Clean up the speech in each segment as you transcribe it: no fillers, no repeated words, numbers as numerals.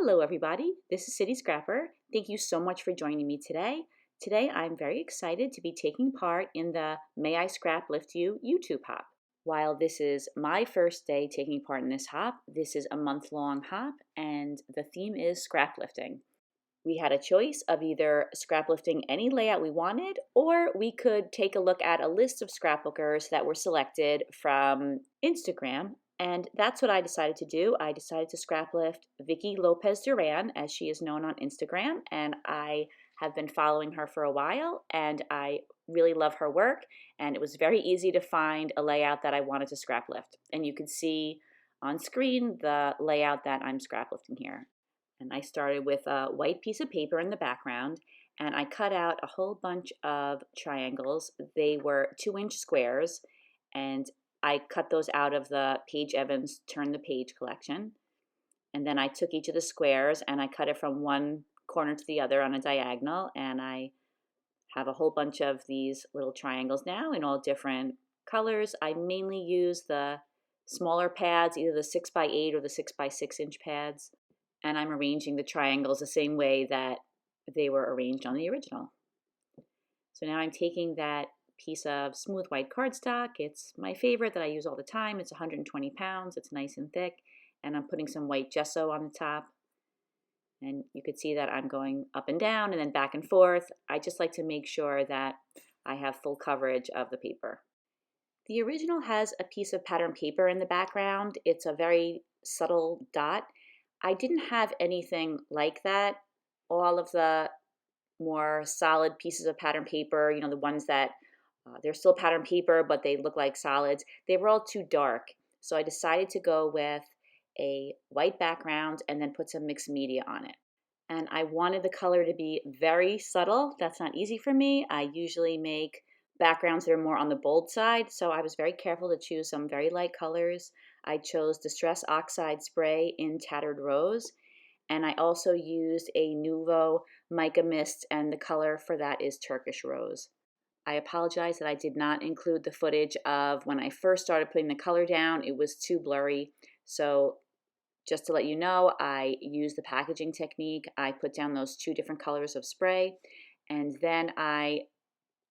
Hello everybody, this is City Scrapper. Thank you so much for joining me today. Today I'm very excited to be taking part in the May I Scraplift You YouTube hop. While this is my first day taking part in this hop, this is a month-long hop and the theme is scraplifting. We had a choice of either scraplifting any layout we wanted, or we could take a look at a list of scrapbookers that were selected from Instagram, and that's what I decided to do. I decided to scraplift Vicky Lopez Duran, as she is known on Instagram, and I have been following her for a while, and I really love her work, and it was very easy to find a layout that I wanted to scraplift. And you can see on screen the layout that I'm scraplifting here. And I started with a white piece of paper in the background, and I cut out a whole bunch of triangles. They were 2-inch squares, and I cut those out of the Paige Evans Turn the Page collection. And then I took each of the squares and I cut it from one corner to the other on a diagonal, and I have a whole bunch of these little triangles now in all different colors. I mainly use the smaller pads, either the 6x8 or the 6x6 inch pads. And I'm arranging the triangles the same way that they were arranged on the original. So now I'm taking that piece of smooth white cardstock. It's my favorite that I use all the time. It's 120 pounds. It's nice and thick. And I'm putting some white gesso on the top. And you could see that I'm going up and down and then back and forth. I just like to make sure that I have full coverage of the paper. The original has a piece of pattern paper in the background. It's a very subtle dot. I didn't have anything like that. All of the more solid pieces of pattern paper, you know, the ones that they're still pattern paper, but they look like solids, they were all too dark. So I decided to go with a white background and then put some mixed media on it. And I wanted the color to be very subtle. That's not easy for me. I usually make backgrounds that are more on the bold side, so I was very careful to choose some very light colors. I chose Distress Oxide spray in Tattered Rose, and I also used a Nuvo Mica mist, and the color for that is Turkish Rose. I apologize that I did not include the footage of when I first started putting the color down. It was too blurry, so just to let you know, I used the packaging technique. I put down those 2 different colors of spray, and then I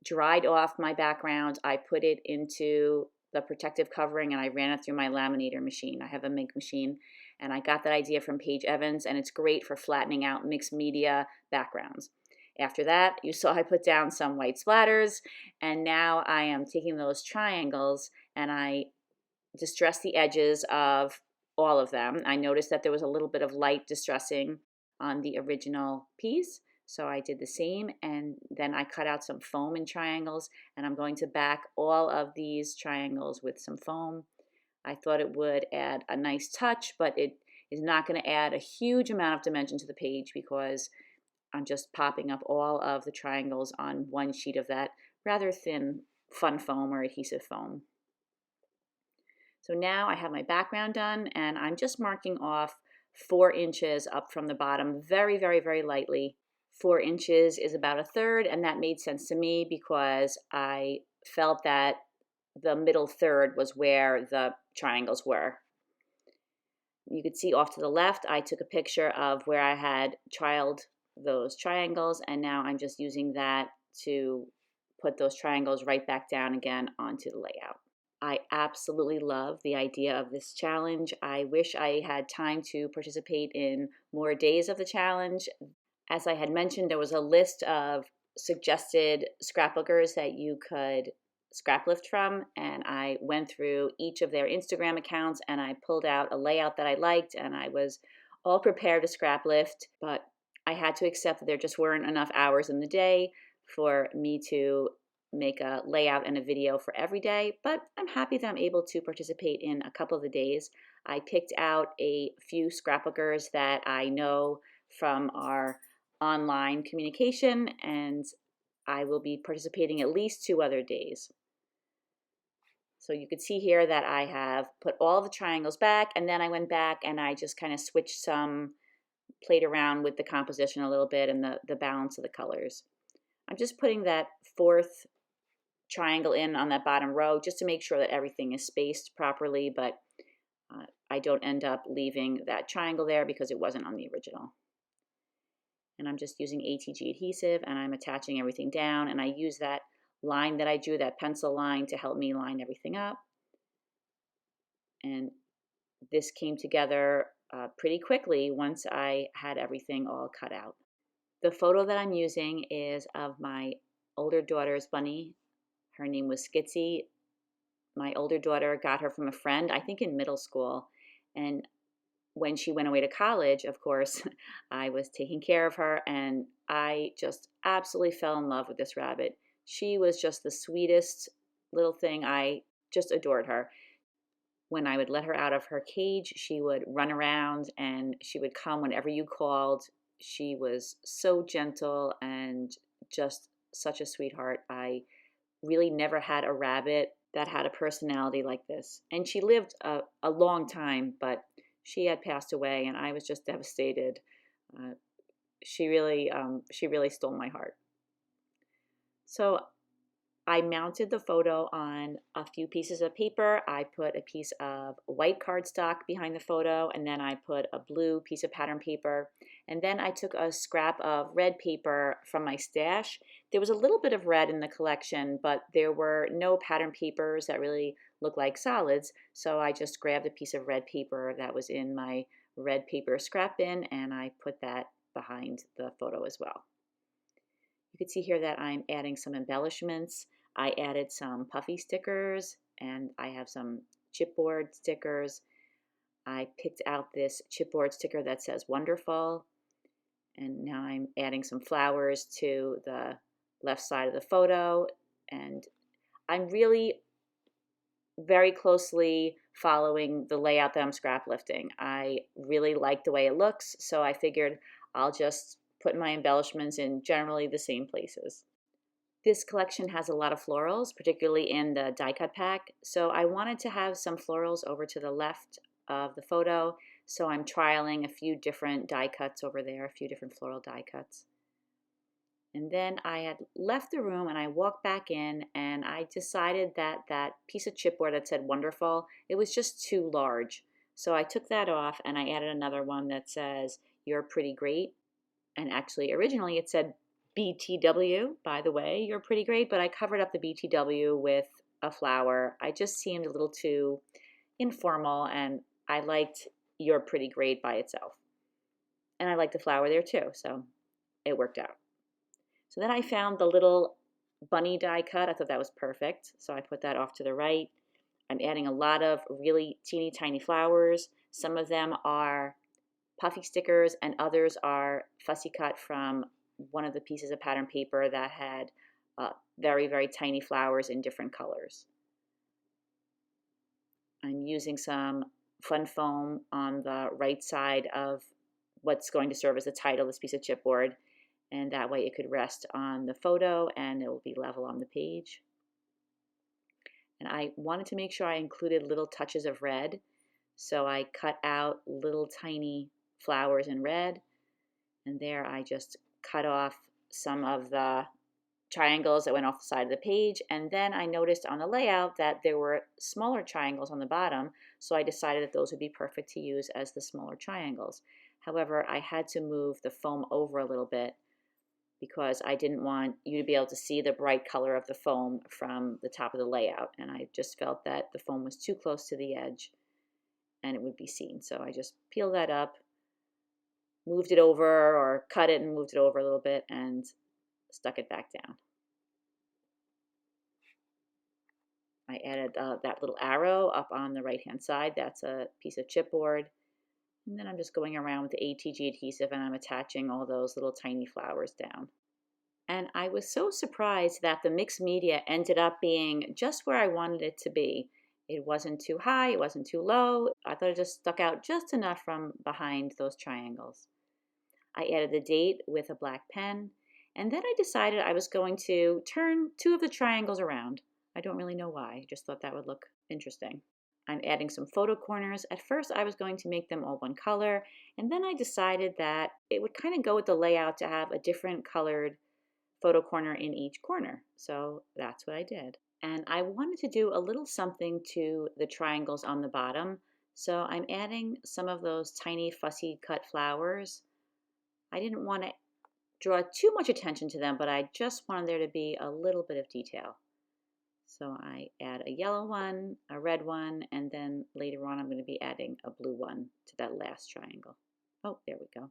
dried off my background. I put it into the protective covering and I ran it through my laminator machine. I have a Mica machine, and I got that idea from Paige Evans, and it's great for flattening out mixed media backgrounds. After that, you saw I put down some white splatters, and now I am taking those triangles and I distress the edges of all of them. I noticed that there was a little bit of light distressing on the original piece, so I did the same, and then I cut out some foam in triangles, and I'm going to back all of these triangles with some foam. I thought it would add a nice touch, but it is not going to add a huge amount of dimension to the page because I'm just popping up all of the triangles on one sheet of that rather thin fun foam or adhesive foam. So now I have my background done, and I'm just marking off 4 inches up from the bottom very, very, very lightly. 4 inches is about 1/3, and that made sense to me because I felt that the middle third was where the triangles were. You could see off to the left, I took a picture of where I had trialed those triangles, and now I'm just using that to put those triangles right back down again onto the layout. I absolutely love the idea of this challenge. I wish I had time to participate in more days of the challenge. As I had mentioned, there was a list of suggested scrapbookers that you could scraplift from, and I went through each of their Instagram accounts and I pulled out a layout that I liked, and I was all prepared to scraplift, but I had to accept that there just weren't enough hours in the day for me to make a layout and a video for every day, but I'm happy that I'm able to participate in a couple of the days. I picked out a few scrapbookers that I know from our online communication, and I will be participating at least 2 other days. So you could see here that I have put all the triangles back, and then I went back and I just kind of switched some, played around with the composition a little bit and the balance of the colors. I'm just putting that 4th triangle in on that bottom row just to make sure that everything is spaced properly, but I don't end up leaving that triangle there because it wasn't on the original. And I'm just using ATG adhesive and I'm attaching everything down, and I use that line that I drew, that pencil line, to help me line everything up. And this came together pretty quickly once I had everything all cut out. The photo that I'm using is of my older daughter's bunny. Her name was Skitsy. My older daughter got her from a friend, I think in middle school. And when she went away to college, of course, I was taking care of her, and I just absolutely fell in love with this rabbit. She was just the sweetest little thing. I just adored her. When I would let her out of her cage, she would run around and she would come whenever you called. She was so gentle and just such a sweetheart. I really never had a rabbit that had a personality like this. And she lived a long time, but she had passed away, and I was just devastated. She really stole my heart. So I mounted the photo on a few pieces of paper. I put a piece of white cardstock behind the photo, and then I put a blue piece of pattern paper. And then I took a scrap of red paper from my stash. There was a little bit of red in the collection, but there were no pattern papers that really look like solids. So I just grabbed a piece of red paper that was in my red paper scrap bin, and I put that behind the photo as well. You can see here that I'm adding some embellishments. I added some puffy stickers, and I have some chipboard stickers. I picked out this chipboard sticker that says wonderful, and now I'm adding some flowers to the left side of the photo, and I'm really very closely following the layout that I'm scrap lifting. I really like the way it looks, so I figured I'll just put my embellishments in generally the same places. This collection has a lot of florals, particularly in the die cut pack, so I wanted to have some florals over to the left of the photo, so I'm trialing a few different die cuts over there, a few different floral die cuts. And then I had left the room and I walked back in, and I decided that that piece of chipboard that said wonderful, it was just too large. So I took that off and I added another one that says you're pretty great. And actually originally it said BTW, by the way, you're pretty great, but I covered up the BTW with a flower. I just seemed a little too informal, and I liked you're pretty great by itself. And I liked the flower there too, so it worked out. So then I found the little bunny die cut. I thought that was perfect, so I put that off to the right. I'm adding a lot of really teeny tiny flowers. Some of them are puffy stickers, and others are fussy cut from one of the pieces of pattern paper that had very, very tiny flowers in different colors. I'm using some fun foam on the right side of what's going to serve as the title, this piece of chipboard, and that way it could rest on the photo and it will be level on the page. And I wanted to make sure I included little touches of red, so I cut out little tiny flowers in red, and there I just cut off some of the triangles that went off the side of the page, and then I noticed on the layout that there were smaller triangles on the bottom, so I decided that those would be perfect to use as the smaller triangles. However, I had to move the foam over a little bit because I didn't want you to be able to see the bright color of the foam from the top of the layout, and I just felt that the foam was too close to the edge and it would be seen. So I just peeled that up, moved it over, or cut it and moved it over a little bit, and stuck it back down. I added that little arrow up on the right hand side. That's a piece of chipboard. And then I'm just going around with the ATG adhesive and I'm attaching all those little tiny flowers down. And I was so surprised that the mixed media ended up being just where I wanted it to be. It wasn't too high, it wasn't too low. I thought it just stuck out just enough from behind those triangles. I added the date with a black pen, and then I decided I was going to turn two of the triangles around. I don't really know why, I just thought that would look interesting. I'm adding some photo corners. At first I was going to make them all one color, and then I decided that it would kind of go with the layout to have a different colored photo corner in each corner. So that's what I did. And I wanted to do a little something to the triangles on the bottom So I'm adding some of those tiny fussy cut flowers. I didn't want to draw too much attention to them, but I just wanted there to be a little bit of detail. So I add a yellow one, a red one, and then later on I'm going to be adding a blue one to that last triangle. Oh, there we go.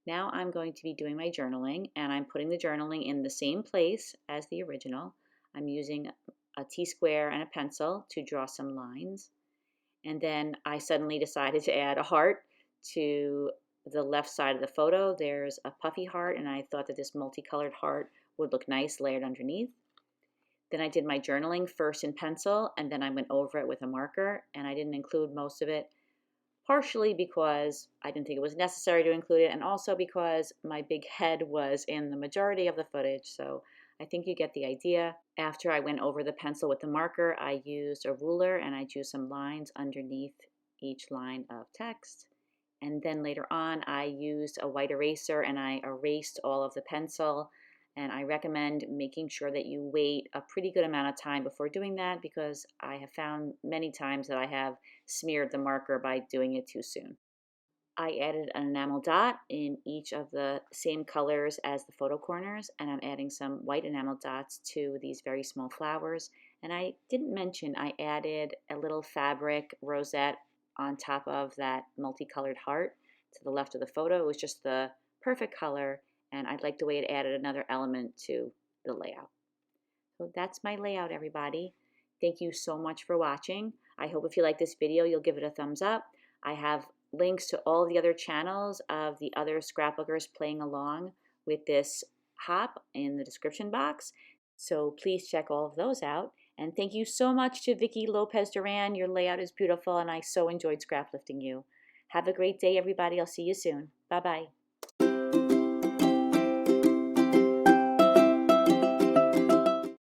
Now I'm going to be doing my journaling, and I'm putting the journaling in the same place as the original. I'm using a T-square and a pencil to draw some lines. And then I suddenly decided to add a heart to the left side of the photo. There's a puffy heart, and I thought that this multicolored heart would look nice layered underneath. Then I did my journaling first in pencil, and then I went over it with a marker, and I didn't include most of it, partially because I didn't think it was necessary to include it, and also because my big head was in the majority of the footage, so I think you get the idea. After I went over the pencil with the marker, I used a ruler and I drew some lines underneath each line of text. And then later on, I used a white eraser and I erased all of the pencil. And I recommend making sure that you wait a pretty good amount of time before doing that, because I have found many times that I have smeared the marker by doing it too soon. I added an enamel dot in each of the same colors as the photo corners, and I'm adding some white enamel dots to these very small flowers. And I didn't mention I added a little fabric rosette on top of that multicolored heart to the left of the photo. It was just the perfect color, and I liked the way it added another element to the layout. So that's my layout, everybody. Thank you so much for watching. I hope if you like this video, you'll give it a thumbs up. I have links to all the other channels of the other scrapbookers playing along with this hop in the description box. So please check all of those out. And thank you so much to Vicky Lopez Duran. Your layout is beautiful, and I so enjoyed scraplifting you. Have a great day, everybody. I'll see you soon. Bye-bye.